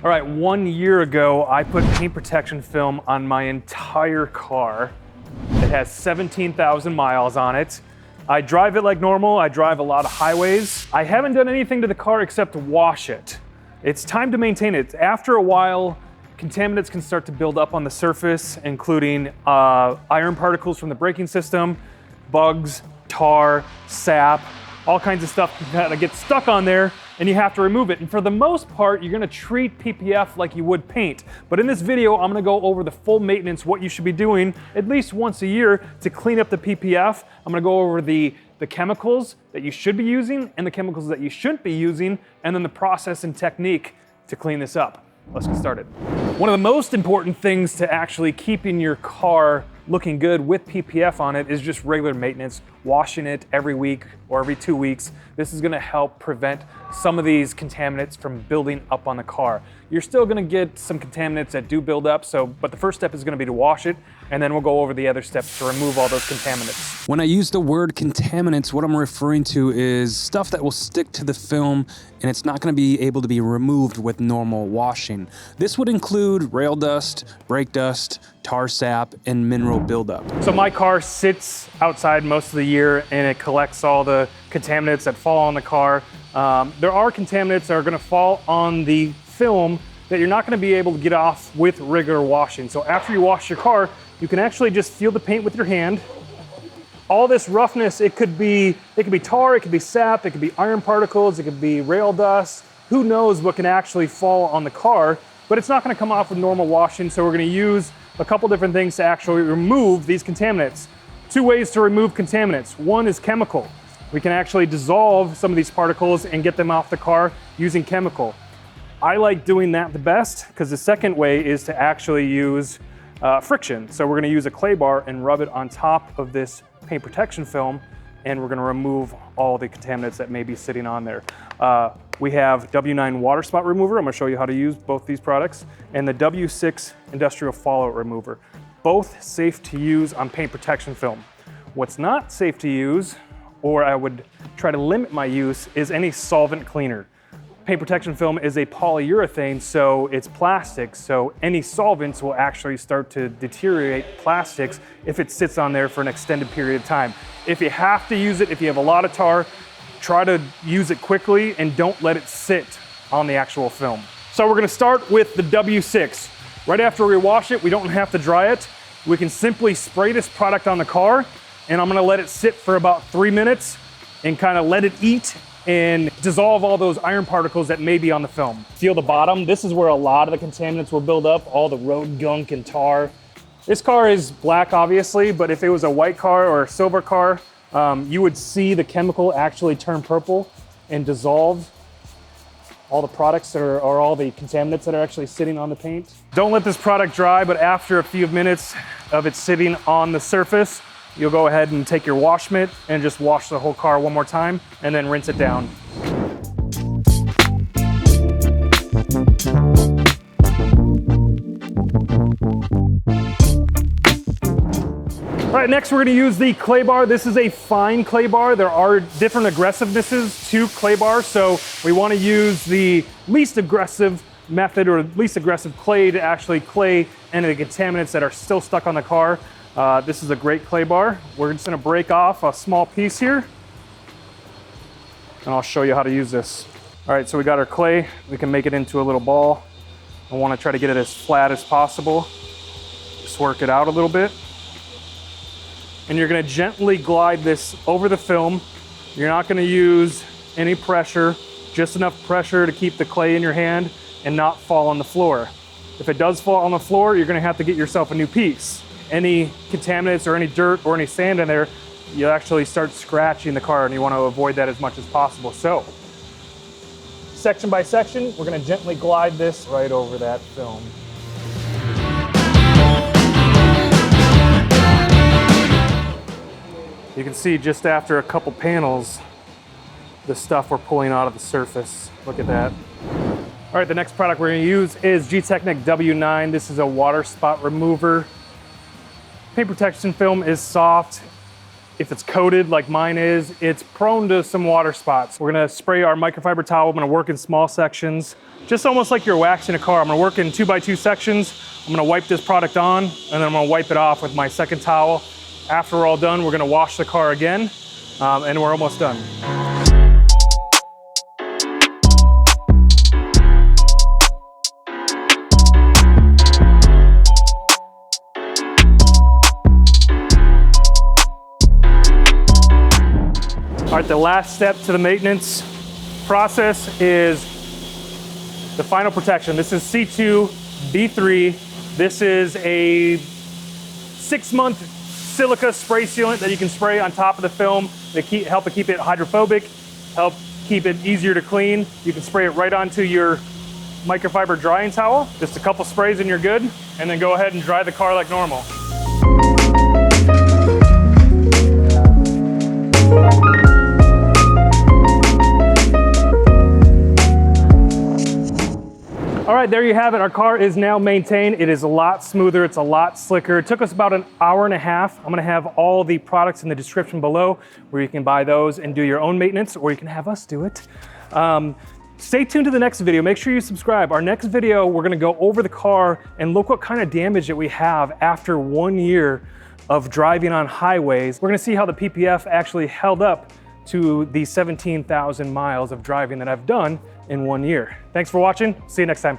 All right, 1 year ago, I put paint protection film on my entire car. It has 17,000 miles on it. I drive it like normal. I drive a lot of highways. I haven't done anything to the car except wash it. It's time to maintain it. After a while, contaminants can start to build up on the surface, including iron particles from the braking system, bugs, tar, sap, all kinds of stuff that gets stuck on there, and you have to remove it. And for the most part, you're gonna treat PPF like you would paint. But in this video, I'm gonna go over the full maintenance, what you should be doing at least once a year to clean up the PPF. I'm gonna go over the chemicals that you should be using and the chemicals that you shouldn't be using, and then the process and technique to clean this up. Let's get started. One of the most important things to actually keeping your car looking good with PPF on it is just regular maintenance, washing it every week or every 2 weeks. This is gonna help prevent some of these contaminants from building up on the car. You're still gonna get some contaminants that do build up, but the first step is gonna be to wash it, and then we'll go over the other steps to remove all those contaminants. When I use the word contaminants, what I'm referring to is stuff that will stick to the film and it's not gonna be able to be removed with normal washing. This would include rail dust, brake dust, tar sap, and mineral buildup. So my car sits outside most of the year and it collects all the contaminants that fall on the car. There are contaminants that are gonna fall on the film that you're not gonna be able to get off with regular washing. So after you wash your car, you can actually just feel the paint with your hand. All this roughness, it could be tar, it could be sap, it could be iron particles, it could be rail dust. Who knows what can actually fall on the car, but it's not gonna come off with normal washing, so we're gonna use a couple different things to actually remove these contaminants. 2 ways to remove contaminants. One is chemical. We can actually dissolve some of these particles and get them off the car using chemical. I like doing that the best because the second way is to actually use friction. So we're gonna use a clay bar and rub it on top of this paint protection film, and we're gonna remove all the contaminants that may be sitting on there. We have W9 water spot remover. I'm gonna show you how to use both these products, and the W6 industrial fallout remover. Both safe to use on paint protection film. What's not safe to use, or I would try to limit my use, is any solvent cleaner. Paint protection film is a polyurethane, so it's plastic, so any solvents will actually start to deteriorate plastics if it sits on there for an extended period of time. If you have to use it, if you have a lot of tar, try to use it quickly and don't let it sit on the actual film. So we're gonna start with the W6. Right after we wash it, we don't have to dry it. We can simply spray this product on the car, and I'm gonna let it sit for about 3 minutes and kind of let it eat and dissolve all those iron particles that may be on the film. Feel the bottom? This is where a lot of the contaminants will build up, all the road gunk and tar. This car is black, obviously, but if it was a white car or a silver car, you would see the chemical actually turn purple and dissolve all the products or all the contaminants that are actually sitting on the paint. Don't let this product dry, but after a few minutes of it sitting on the surface, you'll go ahead and take your wash mitt and just wash the whole car one more time and then rinse it down. All right, next we're gonna use the clay bar. This is a fine clay bar. There are different aggressivenesses to clay bars, so we wanna use the least aggressive method or least aggressive clay to actually clay any of the contaminants that are still stuck on the car. This is a great clay bar. We're just gonna break off a small piece here, and I'll show you how to use this. All right, so we got our clay. We can make it into a little ball. I wanna try to get it as flat as possible. Just work it out a little bit. And you're gonna gently glide this over the film. You're not gonna use any pressure, just enough pressure to keep the clay in your hand and not fall on the floor. If it does fall on the floor, you're gonna have to get yourself a new piece. Any contaminants or any dirt or any sand in there, you'll actually start scratching the car, and you want to avoid that as much as possible. So, section by section, we're going to gently glide this right over that film. You can see just after a couple panels, the stuff we're pulling out of the surface. Look at that. All right, the next product we're going to use is G-Technic W9. This is a water spot remover. Paint protection film is soft. if it's coated like mine is, it's prone to some water spots. We're gonna spray our microfiber towel. I'm gonna work in small sections, just almost like you're waxing a car. I'm gonna work in 2x2 sections. I'm gonna wipe this product on, and then I'm gonna wipe it off with my second towel. After we're all done, we're gonna wash the car again, and we're almost done. All right, the last step to the maintenance process is the final protection. This is C2 B3. This is a 6-month silica spray sealant that you can spray on top of the film to help it keep it hydrophobic, help keep it easier to clean. You can spray it right onto your microfiber drying towel. Just a couple sprays and you're good. And then go ahead and dry the car like normal. All right, there you have it. Our car is now maintained. It is a lot smoother. It's a lot slicker. It took us about an hour and a half. I'm gonna have all the products in the description below where you can buy those and do your own maintenance, or you can have us do it. Stay tuned to the next video. Make sure you subscribe. Our next video, we're gonna go over the car and look what kind of damage that we have after 1 year of driving on highways. We're gonna see how the PPF actually held up to the 17,000 miles of driving that I've done in 1 year. Thanks for watching. See you next time.